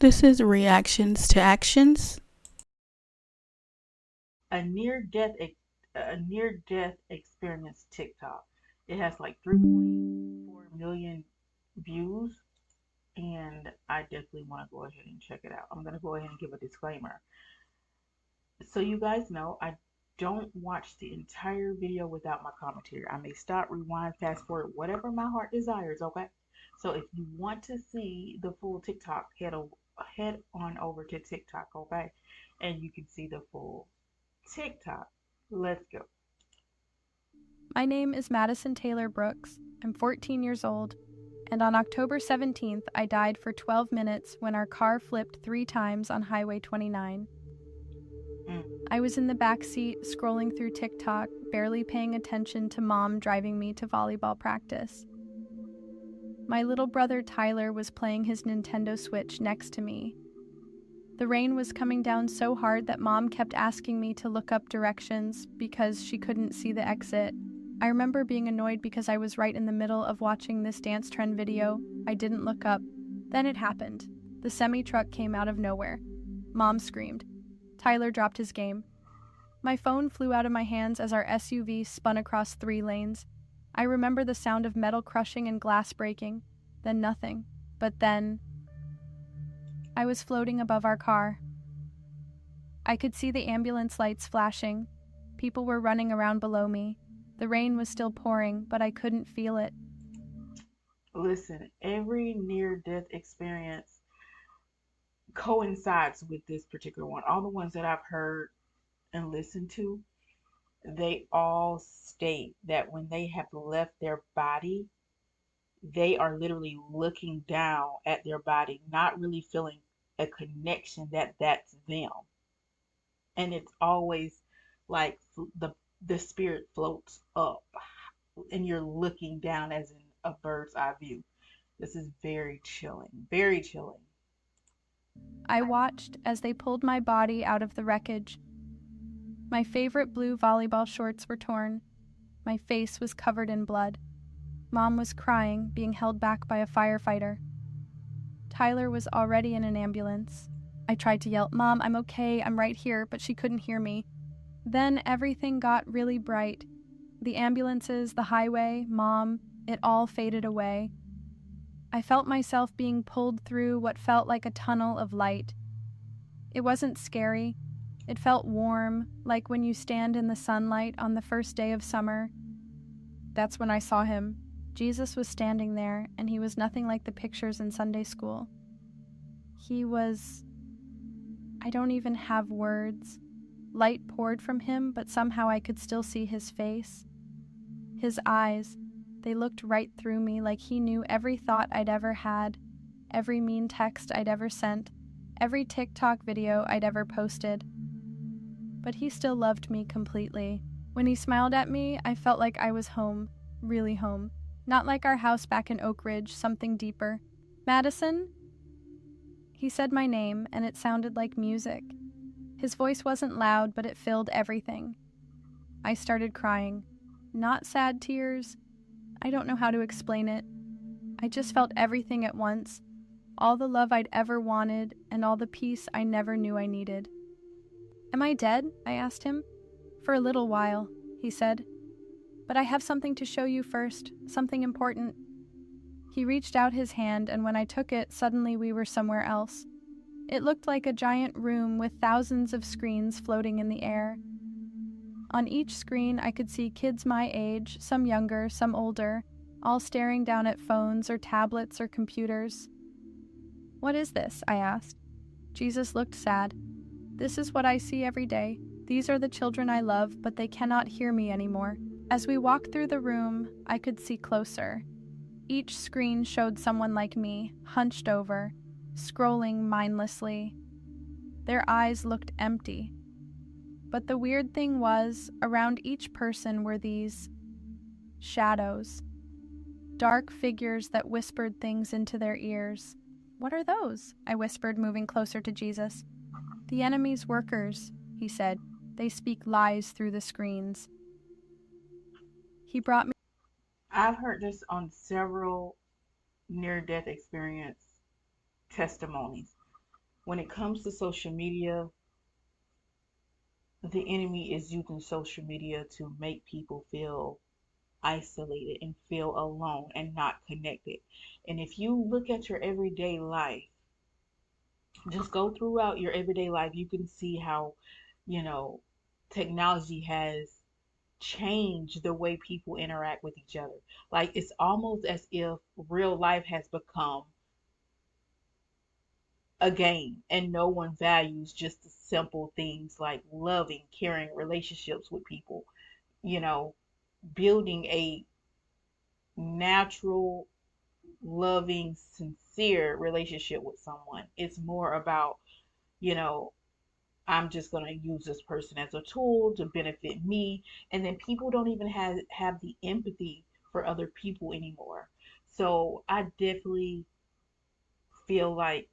This is reactions to actions. a near death a near death experience TikTok. It has like 3.4 million views, and I definitely want to go ahead and check it out. I'm gonna go ahead and give a disclaimer. So you guys know I don't watch the entire video without my commentary. I may stop, rewind, fast forward, whatever my heart desires, okay? So if you want to see the full TikTok, head on over to TikTok, okay? And you can see the full TikTok. Let's go. My name is Madison Taylor Brooks. I'm 14 years old, and on October 17th, I died for 12 minutes when our car flipped 3 times on Highway 29. Mm. I was in the back seat scrolling through TikTok, barely paying attention to Mom driving me to volleyball practice. My little brother Tyler was playing his Nintendo Switch next to me. The rain was coming down so hard that Mom kept asking me to look up directions because she couldn't see the exit. I remember being annoyed because I was right in the middle of watching this dance trend video. I didn't look up. Then it happened. The semi-truck came out of nowhere. Mom screamed. Tyler dropped his game. My phone flew out of my hands as our SUV spun across 3 lanes. I remember the sound of metal crushing and glass breaking. Then nothing. But then I was floating above our car. I could see the ambulance lights flashing. People were running around below me. The rain was still pouring, but I couldn't feel it. Listen, every near death experience coincides with this particular one. All the ones that I've heard and listened to, they all state that when they have left their body, they are literally looking down at their body, not really feeling a connection that that's them. And it's always like the spirit floats up and you're looking down as in a bird's eye view. This is very chilling, very chilling. I watched as they pulled my body out of the wreckage. My favorite blue volleyball shorts were torn. My face was covered in blood. Mom was crying, being held back by a firefighter. Tyler was already in an ambulance. I tried to yell, "Mom, I'm okay, I'm right here," but she couldn't hear me. Then everything got really bright. The ambulances, the highway, Mom, it all faded away. I felt myself being pulled through what felt like a tunnel of light. It wasn't scary. It felt warm, like when you stand in the sunlight on the first day of summer. That's when I saw him. Jesus was standing there, and he was nothing like the pictures in Sunday school. He was... I don't even have words. Light poured from him, but somehow I could still see his face. His eyes, they looked right through me like he knew every thought I'd ever had, every mean text I'd ever sent, every TikTok video I'd ever posted. But he still loved me completely. When he smiled at me, I felt like I was home, really home. Not like our house back in Oak Ridge, something deeper. "Madison?" He said my name, and it sounded like music. His voice wasn't loud, but it filled everything. I started crying. Not sad tears. I don't know how to explain it. I just felt everything at once. All the love I'd ever wanted, and all the peace I never knew I needed. "Am I dead?" I asked him. "For a little while," he said. "But I have something to show you first, something important." He reached out his hand, and when I took it, suddenly we were somewhere else. It looked like a giant room with thousands of screens floating in the air. On each screen, I could see kids my age, some younger, some older, all staring down at phones or tablets or computers. "What is this?" I asked. Jesus looked sad. "This is what I see every day. These are the children I love, but they cannot hear me anymore." As we walked through the room, I could see closer. Each screen showed someone like me, hunched over, scrolling mindlessly. Their eyes looked empty. But the weird thing was, around each person were these shadows, dark figures that whispered things into their ears. "What are those?" I whispered, moving closer to Jesus. "The enemy's workers," he said. "They speak lies through the screens." He brought me. I've heard this on several near death experience testimonies. when it comes to social media, the enemy is using social media to make people feel isolated and feel alone and not connected. And if you look at your everyday life, just go throughout your everyday life, you can see how, you know, technology has changed the way people interact with each other. Like it's almost as if real life has become a game and no one values just the simple things like loving, caring relationships with people, you know, building a natural, loving, sincere relationship with someone. It's more about, you know, I'm just going to use this person as a tool to benefit me. And then people don't even have the empathy for other people anymore. So I definitely feel like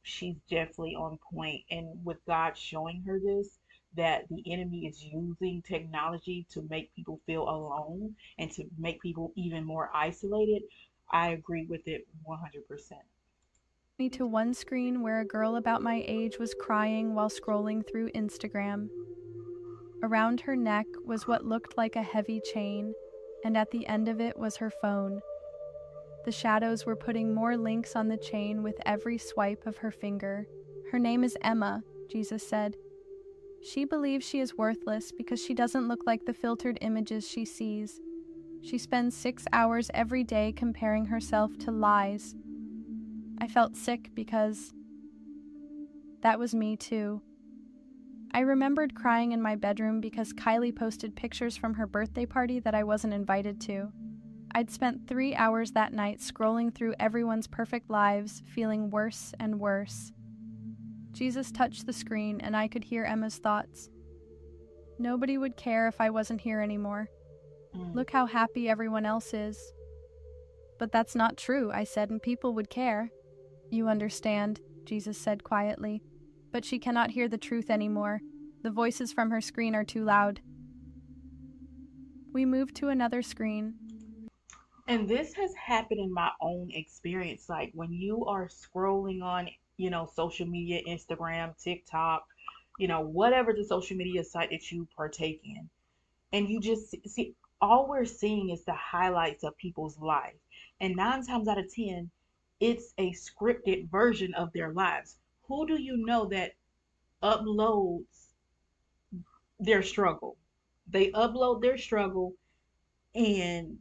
she's definitely on point. And with God showing her this, that the enemy is using technology to make people feel alone and to make people even more isolated, I agree with it 100%. Me to one screen where a girl about my age was crying while scrolling through Instagram. Around her neck was what looked like a heavy chain, and at the end of it was her phone. The shadows were putting more links on the chain with every swipe of her finger. Her name is Emma, Jesus said. She believes she is worthless because she doesn't look like the filtered images she sees. She spends 6 hours every day comparing herself to lies. I felt sick because that was me too. I remembered crying in my bedroom because Kylie posted pictures from her birthday party that I wasn't invited to. I'd spent 3 hours that night scrolling through everyone's perfect lives, feeling worse and worse. Jesus touched the screen and I could hear Emma's thoughts. Nobody would care if I wasn't here anymore. Mm. Look how happy everyone else is. But that's not true, I said, and people would care. You understand, Jesus said quietly. But she cannot hear the truth anymore. The voices from her screen are too loud. We moved to another screen. And this has happened in my own experience. Like when you are scrolling on, social media, Instagram, TikTok, whatever the social media site that you partake in, and you just see all we're seeing is the highlights of people's life. And 9 times out of 10, it's a scripted version of their lives. Who do you know that uploads their struggle? They upload their struggle and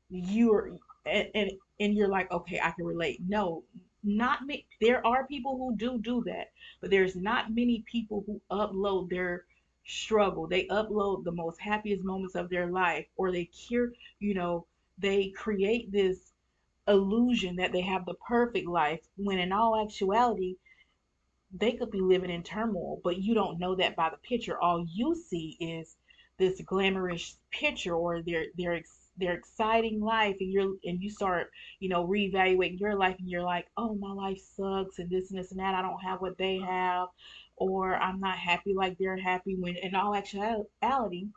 you're and you're like, okay, I can relate. No, not me. There are people who do that, but there's not many people who upload their struggle. They upload the most happiest moments of their life, or you know they create this illusion that they have the perfect life when in all actuality they could be living in turmoil, but you don't know that by the picture. All you see is this glamorous picture or their exciting life, and you start reevaluating your life, and you're like, oh, my life sucks, and this and that. I don't have what they have, or I'm not happy like they're happy. When in all actuality,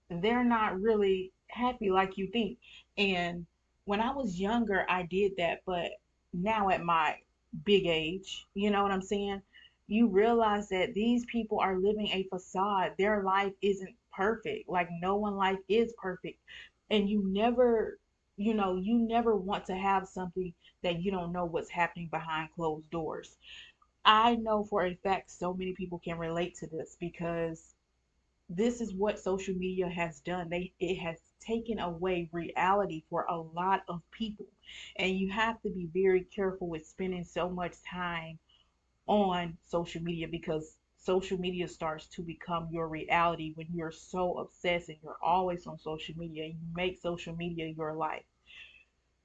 they're not really happy like you think. And when I was younger, I did that, but now at my big age, you know what I'm saying? You realize that these people are living a facade. Their life isn't perfect. Like no one life is perfect. And you never want to have something that you don't know what's happening behind closed doors. I know for a fact so many people can relate to this because this is what social media has done. It has taken away reality for a lot of people. And you have to be very careful with spending so much time on social media because social media starts to become your reality when you're so obsessed and you're always on social media and you make social media your life.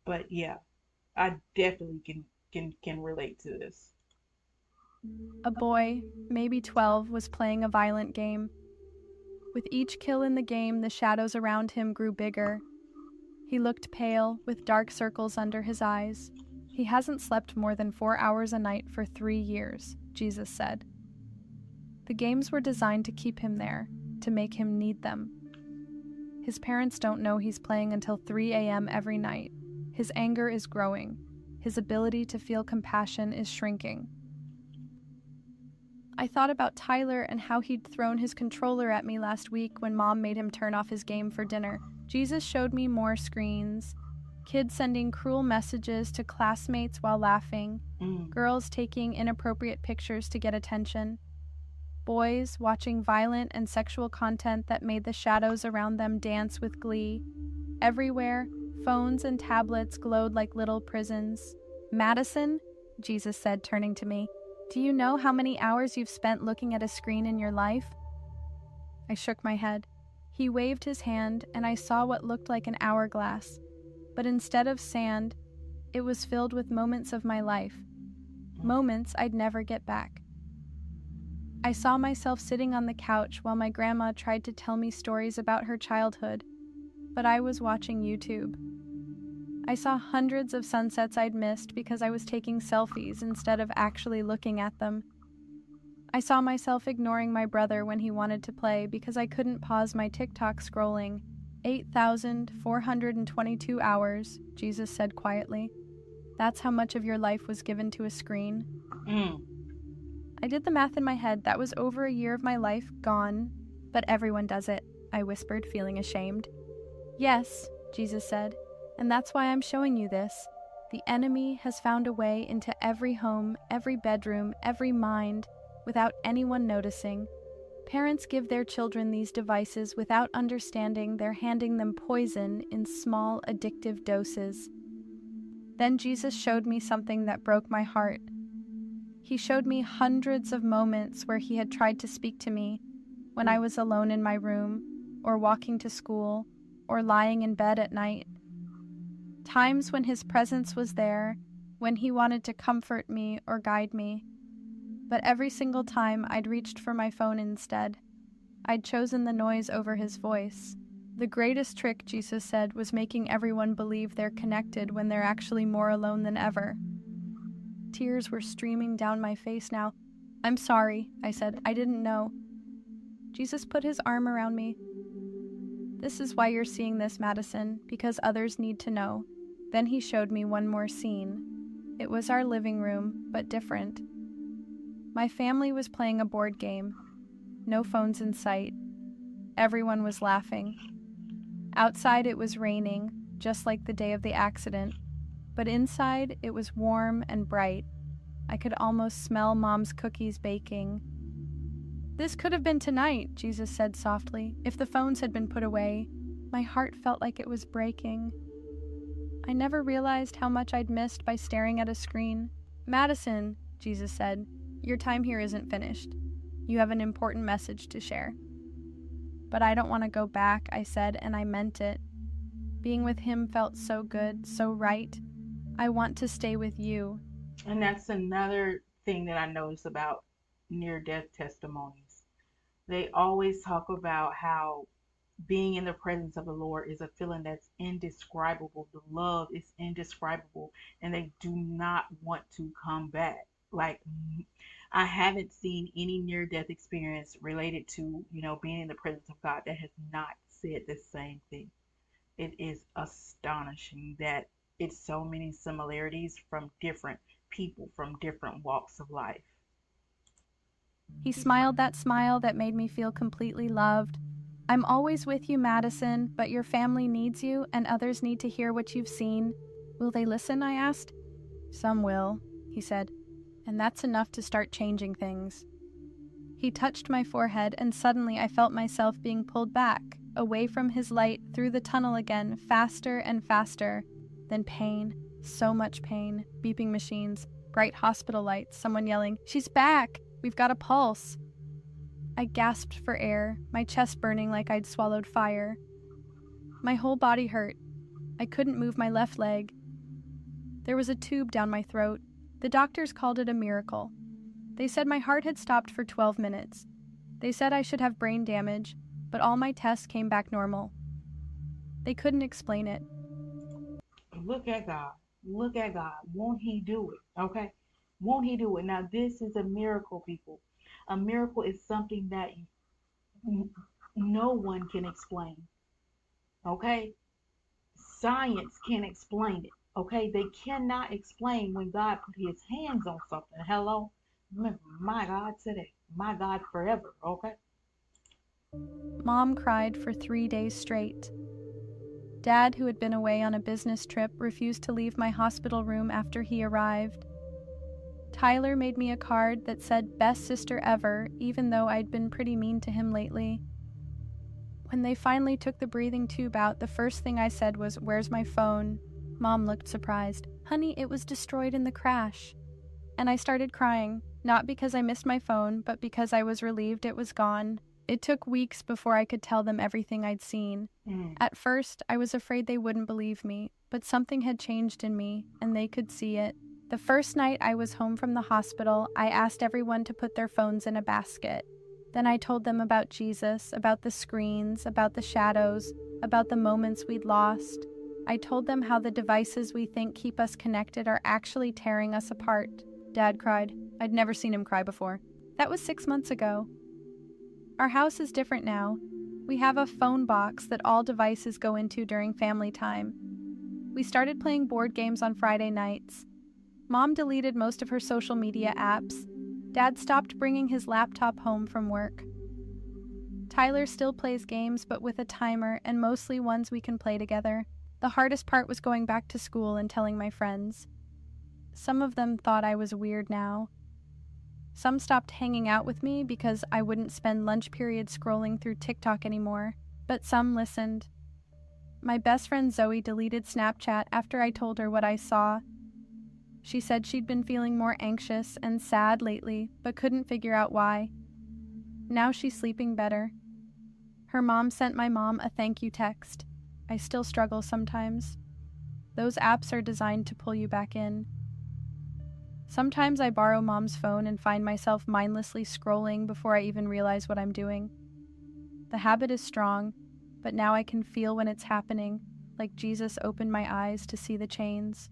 But yeah, I definitely can relate to this. A boy, maybe 12, was playing a violent game. With each kill in the game, the shadows around him grew bigger. He looked pale, with dark circles under his eyes. He hasn't slept more than 4 hours a night for 3 years, Jesus said. The games were designed to keep him there, to make him need them. His parents don't know he's playing until 3 a.m. every night. His anger is growing. His ability to feel compassion is shrinking. I thought about Tyler and how he'd thrown his controller at me last week when Mom made him turn off his game for dinner. Jesus showed me more screens. Kids sending cruel messages to classmates while laughing. Girls taking inappropriate pictures to get attention. Boys watching violent and sexual content that made the shadows around them dance with glee. Everywhere, phones and tablets glowed like little prisons. Madison, Jesus said, turning to me, do you know how many hours you've spent looking at a screen in your life? I shook my head. He waved his hand, and I saw what looked like an hourglass. But instead of sand, it was filled with moments of my life. Moments I'd never get back. I saw myself sitting on the couch while my grandma tried to tell me stories about her childhood, but I was watching YouTube. I saw hundreds of sunsets I'd missed because I was taking selfies instead of actually looking at them. I saw myself ignoring my brother when he wanted to play because I couldn't pause my TikTok scrolling. 8,422 hours, Jesus said quietly. That's how much of your life was given to a screen. I did the math in my head. That was over a year of my life gone. But everyone does it, I whispered, feeling ashamed. Yes, Jesus said, and that's why I'm showing you this. The enemy has found a way into every home, every bedroom, every mind, without anyone noticing. Parents give their children these devices without understanding they're handing them poison in small, addictive doses. Then Jesus showed me something that broke my heart. He showed me hundreds of moments where he had tried to speak to me, when I was alone in my room, or walking to school, or lying in bed at night. Times when his presence was there, when he wanted to comfort me or guide me. But every single time I'd reached for my phone instead. I'd chosen the noise over his voice. The greatest trick, Jesus said, was making everyone believe they're connected when they're actually more alone than ever. Tears were streaming down my face now. I'm sorry, I said. I didn't know. Jesus put his arm around me. This is why you're seeing this, Madison, because others need to know. Then he showed me one more scene. It was our living room, but different. My family was playing a board game. No phones in sight. Everyone was laughing. Outside it was raining, just like the day of the accident. But inside it was warm and bright. I could almost smell Mom's cookies baking. This could have been tonight, Jesus said softly, if the phones had been put away. My heart felt like it was breaking. I never realized how much I'd missed by staring at a screen. Madison, Jesus said, your time here isn't finished. You have an important message to share. But I don't want to go back, I said, and I meant it. Being with him felt so good, so right. I want to stay with you. And that's another thing that I noticed about near-death testimonies. They always talk about how being in the presence of the Lord is a feeling that's indescribable. The love is indescribable, and they do not want to come back. Like, I haven't seen any near-death experience related to, being in the presence of God that has not said the same thing. It is astonishing that it's so many similarities from different people from different walks of life. He smiled that smile that made me feel completely loved. I'm always with you, Madison, but your family needs you and others need to hear what you've seen. Will they listen? I asked. Some will, he said, and that's enough to start changing things. He touched my forehead and suddenly I felt myself being pulled back, away from his light, through the tunnel again, faster and faster. Then pain, so much pain, beeping machines, bright hospital lights, someone yelling, "She's back! We've got a pulse!" I gasped for air, my chest burning like I'd swallowed fire. My whole body hurt. I couldn't move my left leg. There was a tube down my throat. The doctors called it a miracle. They said my heart had stopped for 12 minutes. They said I should have brain damage, but all my tests came back normal. They couldn't explain it. Look at God. Look at God. Won't he do it? Okay? Won't he do it? Now, this is a miracle, people. A miracle is something that no one can explain. Okay? Science can't explain it. Okay, they cannot explain when God put his hands on something. Hello? Remember, my God today, my God forever, okay? Mom cried for 3 days straight. Dad, who had been away on a business trip, refused to leave my hospital room after he arrived. Tyler made me a card that said "Best sister ever," even though I'd been pretty mean to him lately. When they finally took the breathing tube out, the first thing I said was, "Where's my phone?" Mom looked surprised. "Honey, it was destroyed in the crash." And I started crying, not because I missed my phone, but because I was relieved it was gone. It took weeks before I could tell them everything I'd seen. Mm. At first, I was afraid they wouldn't believe me, but something had changed in me, and they could see it. The first night I was home from the hospital, I asked everyone to put their phones in a basket. Then I told them about Jesus, about the screens, about the shadows, about the moments we'd lost. I told them how the devices we think keep us connected are actually tearing us apart. Dad cried. I'd never seen him cry before. That was 6 months ago. Our house is different now. We have a phone box that all devices go into during family time. We started playing board games on Friday nights. Mom deleted most of her social media apps. Dad stopped bringing his laptop home from work. Tyler still plays games, but with a timer, and mostly ones we can play together. The hardest part was going back to school and telling my friends. Some of them thought I was weird now. Some stopped hanging out with me because I wouldn't spend lunch periods scrolling through TikTok anymore, but some listened. My best friend Zoe deleted Snapchat after I told her what I saw. She said she'd been feeling more anxious and sad lately, but couldn't figure out why. Now she's sleeping better. Her mom sent my mom a thank you text. I still struggle sometimes. Those apps are designed to pull you back in. Sometimes I borrow Mom's phone and find myself mindlessly scrolling before I even realize what I'm doing. The habit is strong, but now I can feel when it's happening, like Jesus opened my eyes to see the chains.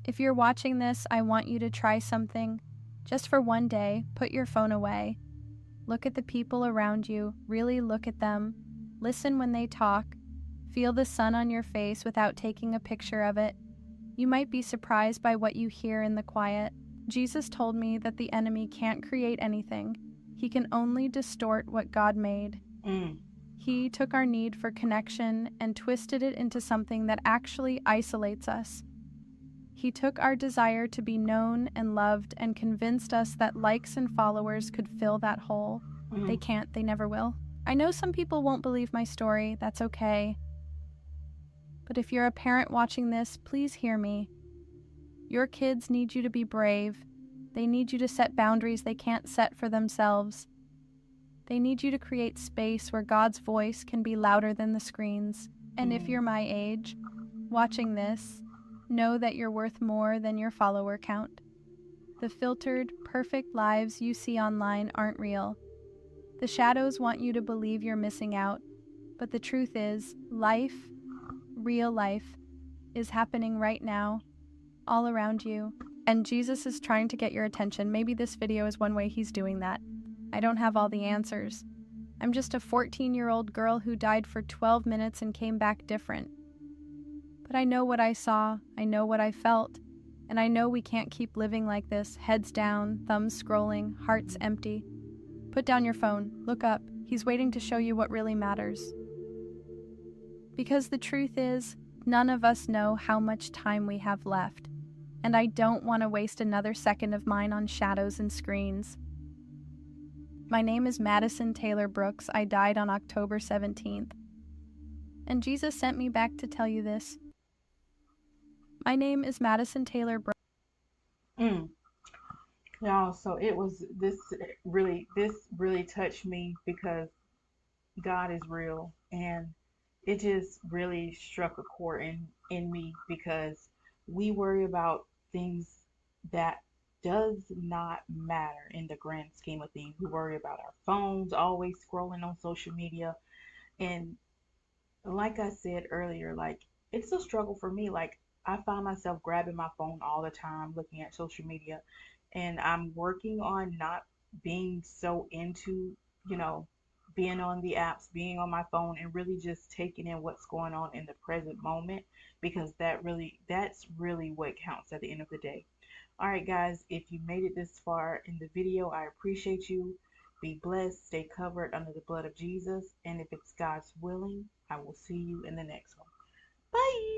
If you're watching this, I want you to try something. Just for one day, put your phone away. Look at the people around you, really look at them. Listen when they talk. Feel the sun on your face without taking a picture of it. You might be surprised by what you hear in the quiet. Jesus told me that the enemy can't create anything. He can only distort what God made. Mm. He took our need for connection and twisted it into something that actually isolates us. He took our desire to be known and loved and convinced us that likes and followers could fill that hole. Mm. They can't, they never will. I know some people won't believe my story, that's okay. But if you're a parent watching this, please hear me. Your kids need you to be brave. They need you to set boundaries they can't set for themselves. They need you to create space where God's voice can be louder than the screens. And if you're my age, watching this, know that you're worth more than your follower count. The filtered, perfect lives you see online aren't real. The shadows want you to believe you're missing out, but the truth is, life, real life, is happening right now, all around you. And Jesus is trying to get your attention. Maybe this video is one way he's doing that. I don't have all the answers. I'm just a 14-year-old girl who died for 12 minutes and came back different. But I know what I saw, I know what I felt, and I know we can't keep living like this, heads down, thumbs scrolling, hearts empty. Put down your phone, look up, he's waiting to show you what really matters. Because the truth is, none of us know how much time we have left, and I don't want to waste another second of mine on shadows and screens. My name is Madison Taylor Brooks. I died on October 17th. And Jesus sent me back to tell you this. My name is Madison Taylor Brooks. Mm. Y'all, so it was this really touched me because God is real, and it just really struck a chord in me because we worry about things that does not matter in the grand scheme of things. We worry about our phones, always scrolling on social media, and like I said earlier, like it's a struggle for me. Like I find myself grabbing my phone all the time, looking at social media, and I'm working on not being so into, you know, being on the apps, being on my phone, and really just taking in what's going on in the present moment, because that's really what counts at the end of the day. All right, guys, if you made it this far in the video, I appreciate you. Be blessed, stay covered under the blood of Jesus, and if it's God's willing, I will see you in the next one. Bye.